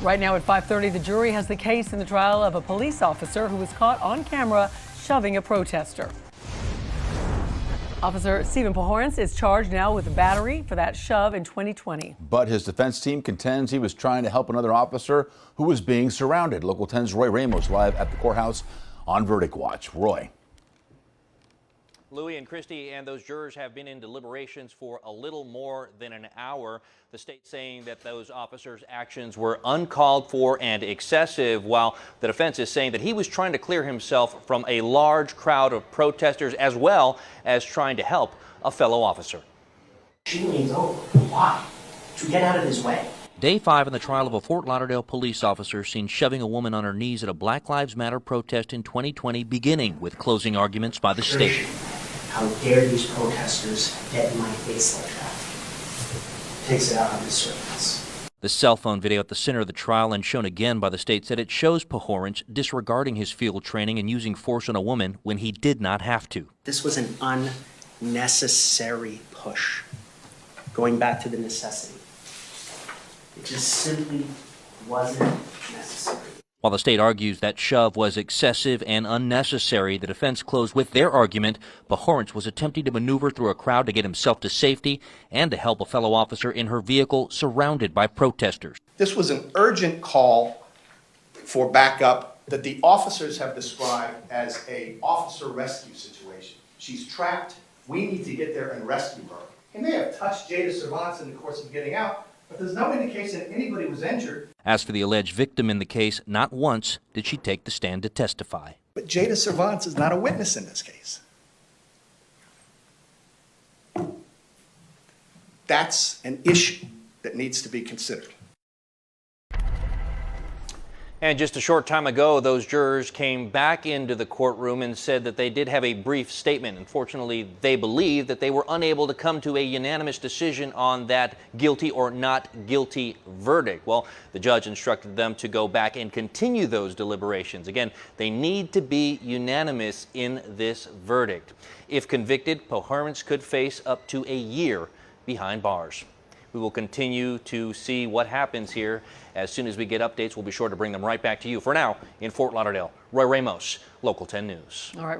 Right now at 5:30, the jury has the case in the trial of a police officer who was caught on camera shoving a protester. Officer Steven Pohorence is charged now with battery for that shove in 2020. But his defense team contends he was trying to help another officer who was being surrounded. Local 10's Roy Ramos live at the courthouse on Verdict Watch. Roy. Louis and Christy and those jurors have been in deliberations for a little more than an hour. The state saying that those officers' actions were uncalled for and excessive, while the defense is saying that he was trying to clear himself from a large crowd of protesters as well as trying to help a fellow officer. She leans over. Why? To get out of his way. Day 5 in the trial of a Fort Lauderdale police officer seen shoving a woman on her knees at a Black Lives Matter protest in 2020, beginning with closing arguments by the state. How dare these protesters get in my face like that? Takes it out on the surface. The cell phone video at the center of the trial and shown again by the state said it shows Pohorence disregarding his field training and using force on a woman when he did not have to. This was an unnecessary push. Going back to the necessity. It just simply wasn't necessary. While the state argues that shove was excessive and unnecessary, the defense closed with their argument Pohorence was attempting to maneuver through a crowd to get himself to safety and to help a fellow officer in her vehicle surrounded by protesters. This was an urgent call for backup that the officers have described as an officer rescue situation. She's trapped. We need to get there and rescue her. He may have touched Jada Cervantes in the course of getting out, but there's no indication that anybody was injured. As for the alleged victim in the case, not once did she take the stand to testify. But Jada Cervantes is not a witness in this case. That's an issue that needs to be considered. And just a short time ago, those jurors came back into the courtroom and said that they did have a brief statement. Unfortunately, they believe that they were unable to come to a unanimous decision on that guilty or not guilty verdict. Well, the judge instructed them to go back and continue those deliberations. Again, they need to be unanimous in this verdict. If convicted, Pohorence could face up to a year behind bars. We will continue to see what happens here. As soon as we get updates, we'll be sure to bring them right back to you. For now, in Fort Lauderdale, Roy Ramos, Local 10 News. All right.